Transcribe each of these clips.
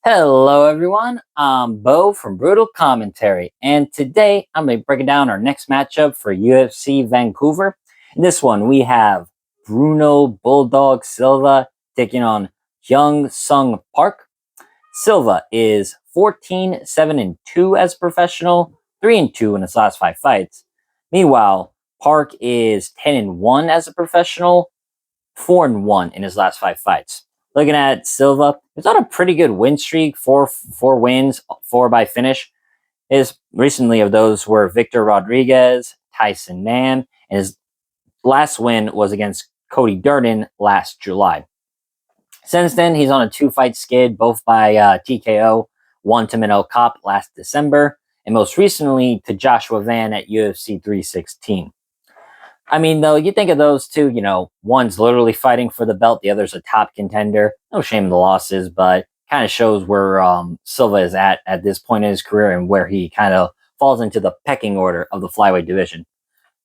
Hello, everyone. I'm Bo from Brutal Commentary, and today I'm going to be breaking down our next matchup for UFC Vancouver. In this one, we have Bruno Bulldog Silva taking on Hyun Sung Park. Silva is 14-7-2 as a professional, 3-2 in his last five fights. Meanwhile, Park is 10-1 as a professional, 4-1 in his last five fights. Looking at Silva, he's on a pretty good win streak, four wins, four by finish. His recently of those were Victor Rodriguez, Tyson Nam, and his last win was against Cody Durden last July. Since then, he's on a two-fight skid, both by TKO, one to Minnow Cop last December, and most recently to Joshua Van at UFC 316. I mean, though, you think of those two, one's literally fighting for the belt, the other's a top contender. No shame in the losses, but kind of shows where Silva is at this point in his career and where he kind of falls into the pecking order of the flyweight division.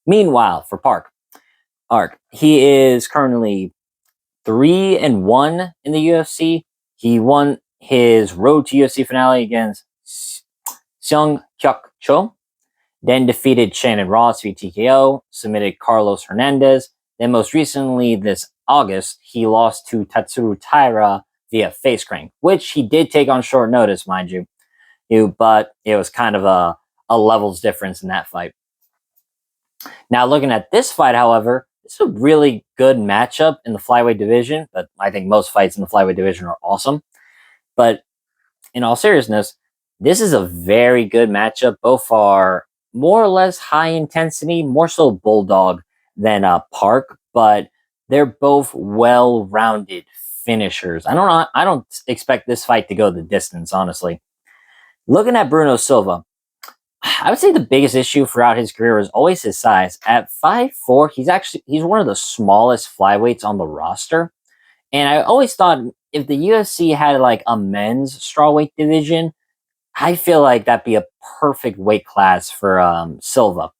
Meanwhile, for Park, he is currently 3-1 in the UFC. He won his road to UFC finale against Seung Hyuk Cho, then defeated Shannon Ross via TKO, submitted Carlos Hernandez. Then most recently this August, he lost to Tatsuro Taira via face crank, which he did take on short notice, mind you. But it was kind of a levels difference in that fight. Now looking at this fight, however, it's a really good matchup in the flyweight division, but I think most fights in the flyweight division are awesome. But in all seriousness, this is a very good matchup. Both are more or less high intensity, more so Bulldog than Park, but they're both well-rounded finishers. I don't expect this fight to go the distance, honestly. Looking at Bruno Silva, I would say the biggest issue throughout his career is always his size. At 5'4", he's one of the smallest flyweights on the roster. And I always thought if the UFC had like a men's strawweight division, I feel like that'd be a perfect weight class for Silva,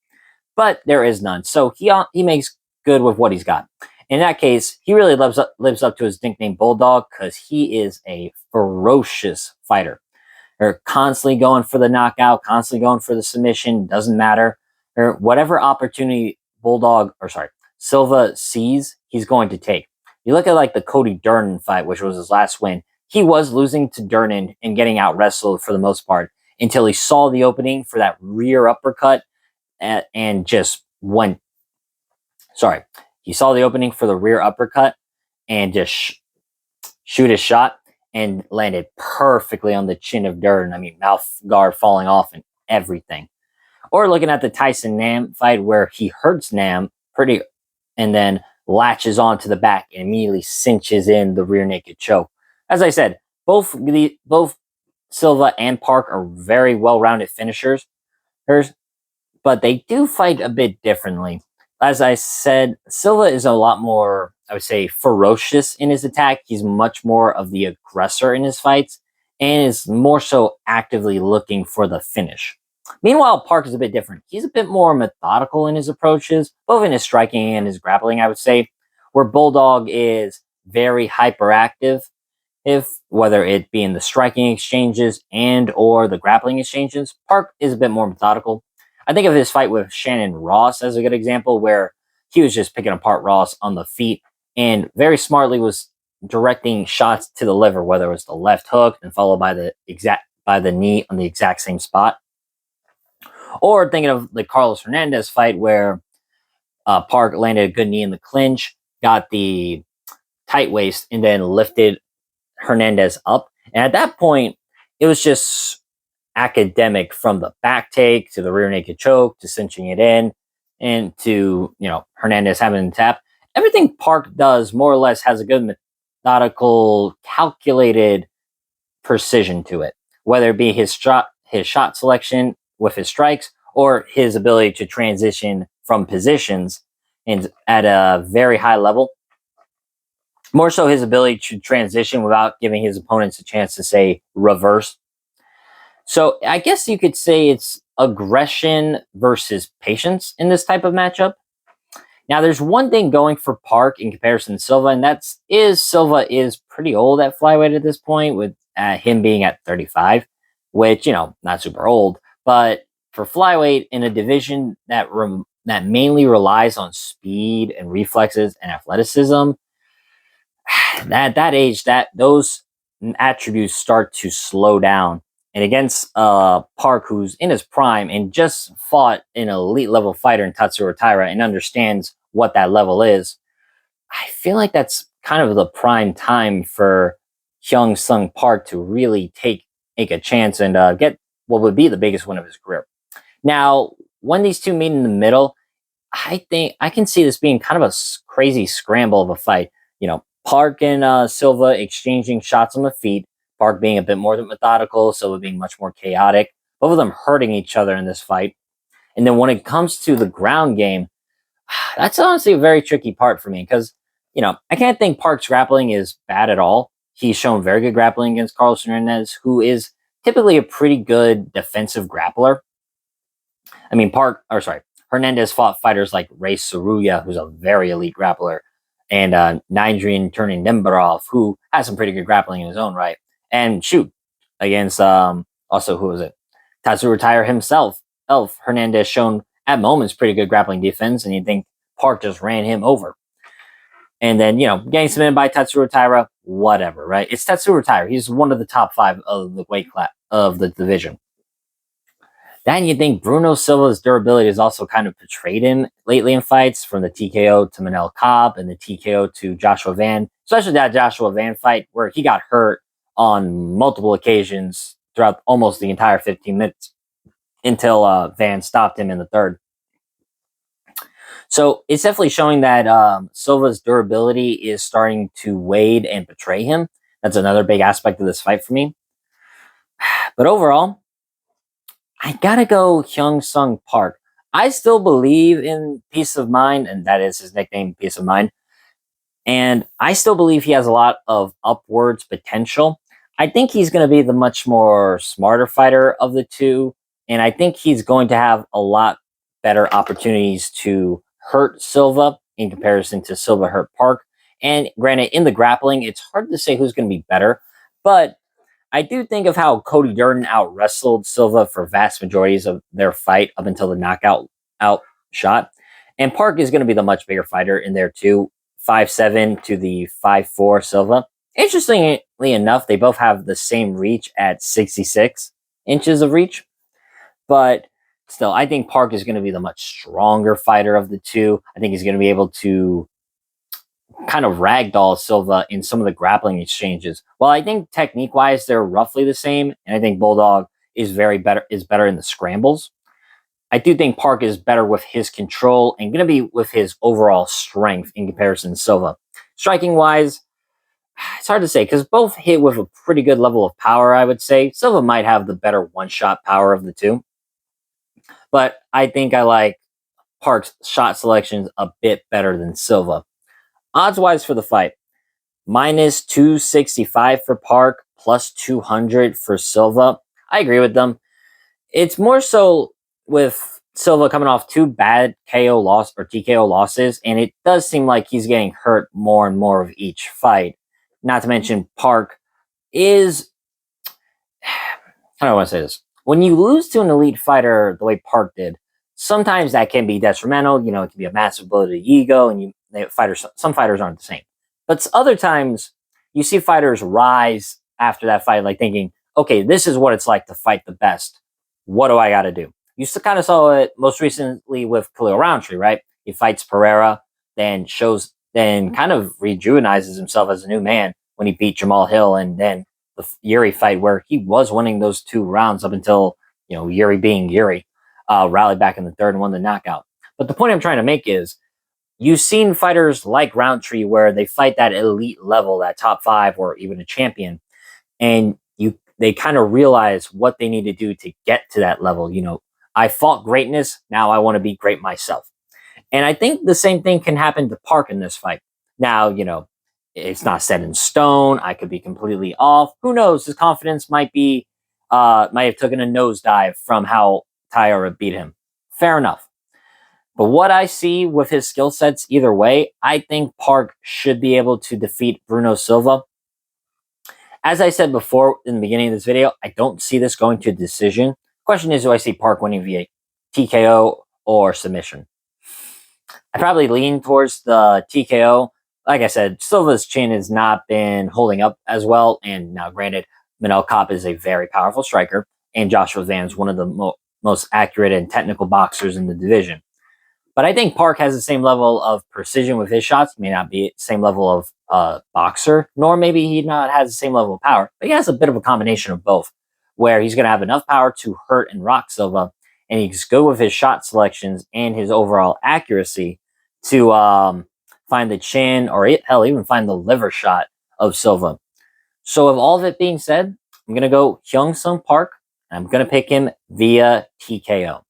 but there is none. So he makes good with what he's got. In that case, he really lives up to his nickname Bulldog because he is a ferocious fighter. They're constantly going for the knockout, constantly going for the submission. Doesn't matter, or whatever opportunity Silva sees, he's going to take. You look at like the Cody Durden fight, which was his last win. He was losing to Durden and getting out wrestled for the most part until he saw the opening for that rear uppercut and just went. Sorry, he saw the opening for the rear uppercut and just shoot his shot and landed perfectly on the chin of Durden. I mean, mouth guard falling off and everything. Or looking at the Tyson Nam fight where he hurts Nam and then latches onto the back and immediately cinches in the rear naked choke. As I said, both Silva and Park are very well-rounded finishers, but they do fight a bit differently. As I said, Silva is a lot more, I would say, ferocious in his attack. He's much more of the aggressor in his fights and is more so actively looking for the finish. Meanwhile, Park is a bit different. He's a bit more methodical in his approaches, both in his striking and his grappling, I would say, where Bulldog is very hyperactive, whether it be in the striking exchanges and or the grappling exchanges. Park is a bit more methodical. I think of his fight with Shannon Ross as a good example, where he was just picking apart Ross on the feet and very smartly was directing shots to the liver, whether it was the left hook and followed by the knee on the exact same spot. Or thinking of the Carlos Hernandez fight where Park landed a good knee in the clinch, got the tight waist, and then lifted Hernandez up. And at that point, it was just academic from the back take to the rear naked choke to cinching it in and to, Hernandez having the tap. Everything Park does more or less has a good methodical, calculated precision to it, whether it be his shot selection with his strikes or his ability to transition from positions and at a very high level. More so his ability to transition without giving his opponents a chance to say reverse. So I guess you could say it's aggression versus patience in this type of matchup. Now, there's one thing going for Park in comparison to Silva, and that's is Silva is pretty old at flyweight at this point, with him being at 35, which not super old, but for flyweight in a division that mainly relies on speed and reflexes and athleticism, that age, that those attributes start to slow down. And against Park, who's in his prime and just fought an elite level fighter in Tatsuro Taira and understands what that level is, I feel like that's kind of the prime time for Hyun Sung Park to really take a chance and get what would be the biggest win of his career. Now, when these two meet in the middle, I think I can see this being kind of a crazy scramble of a fight. Park and Silva exchanging shots on the feet. Park being a bit more methodical, Silva being much more chaotic. Both of them hurting each other in this fight. And then when it comes to the ground game, that's honestly a very tricky part for me because, I can't think Park's grappling is bad at all. He's shown very good grappling against Carlos Hernandez, who is typically a pretty good defensive grappler. I mean, Hernandez fought fighters like Ray Saruya, who's a very elite grappler, and Nigerian Turning Nembarov, who has some pretty good grappling in his own right. And shoot, against also, who was it? Tatsuro Taira himself. Hernandez shown at moments pretty good grappling defense, and you'd think Park just ran him over. And then, getting submitted by Tatsuro Taira, whatever, right? It's Tatsuro Taira. He's one of the top 5 of the weight class of the division. Then you think Bruno Silva's durability has also kind of betrayed him lately in fights, from the TKO to Manel Cobb and the TKO to Joshua Van, especially that Joshua Van fight where he got hurt on multiple occasions throughout almost the entire 15 minutes until Van stopped him in the third. So it's definitely showing that Silva's durability is starting to wade and betray him. That's another big aspect of this fight for me. But overall, I gotta go Hyun Sung Park. I still believe in Peace of Mind, and that is his nickname, Peace of Mind. And I still believe he has a lot of upwards potential. I think he's going to be the much more smarter fighter of the two. And I think he's going to have a lot better opportunities to hurt Silva in comparison to Silva hurt Park. And granted, in the grappling, it's hard to say who's going to be better. But I do think of how Cody Durden out wrestled Silva for vast majorities of their fight up until the knockout shot. And Park is going to be the much bigger fighter in there too. 5'7" to the 5'4" Silva. Interestingly enough, they both have the same reach at 66 inches of reach. But still, I think Park is going to be the much stronger fighter of the two. I think he's going to be able to kind of ragdoll Silva in some of the grappling exchanges. While I think technique-wise they're roughly the same, and I think Bulldog is better in the scrambles, I do think Park is better with his control and going to be with his overall strength in comparison to Silva. Striking-wise, it's hard to say because both hit with a pretty good level of power, I would say. Silva might have the better one-shot power of the two. But I think I like Park's shot selections a bit better than Silva. Odds-wise for the fight, minus 265 for Park, plus 200 for Silva. I agree with them. It's more so with Silva coming off 2 bad KO loss or TKO losses, and it does seem like he's getting hurt more and more of each fight. Not to mention Park is, how do I want to say this? When you lose to an elite fighter the way Park did, sometimes that can be detrimental. It can be a massive blow to the ego, and some fighters aren't the same. But other times, you see fighters rise after that fight, like thinking, okay, this is what it's like to fight the best. What do I got to do? You kind of saw it most recently with Khalil Roundtree, right? He fights Pereira, then kind of rejuvenizes himself as a new man when he beat Jamal Hill, and then the Yuri fight where he was winning those 2 rounds up until, Yuri being Yuri, rallied back in the third and won the knockout. But the point I'm trying to make is, you've seen fighters like Roundtree where they fight that elite level, that top 5 or even a champion, and they kind of realize what they need to do to get to that level. I fought greatness, now I want to be great myself. And I think the same thing can happen to Park in this fight. Now, it's not set in stone. I could be completely off. Who knows? His confidence might have taken a nosedive from how Taira beat him. Fair enough. But what I see with his skill sets either way, I think Park should be able to defeat Bruno Silva. As I said before in the beginning of this video, I don't see this going to a decision. Question is, do I see Park winning via TKO or submission? I probably lean towards the TKO. Like I said, Silva's chin has not been holding up as well. And now, granted, Manel Kape is a very powerful striker, and Joshua Van's one of the most accurate and technical boxers in the division. But I think Park has the same level of precision with his shots. He may not be the same level of boxer, nor maybe he not has the same level of power. But he has a bit of a combination of both, where he's going to have enough power to hurt and rock Silva, and he's good with his shot selections and his overall accuracy to find the chin or hell, even find the liver shot of Silva. So, with all of it being said, I'm going to go Hyun Sung Park, and I'm going to pick him via TKO.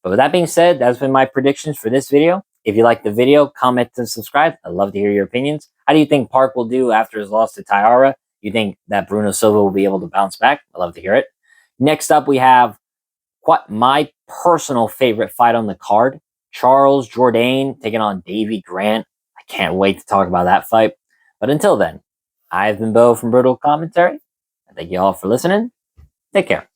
But with that being said, that's been my predictions for this video. If you like the video, comment and subscribe. I'd love to hear your opinions. How do you think Park will do after his loss to Tyara? You think that Bruno Silva will be able to bounce back? I'd love to hear it. Next up, we have what my personal favorite fight on the card. Charles Jourdain taking on Davy Grant. I can't wait to talk about that fight. But until then, I've been Bo from Brutal Commentary. I thank you all for listening. Take care.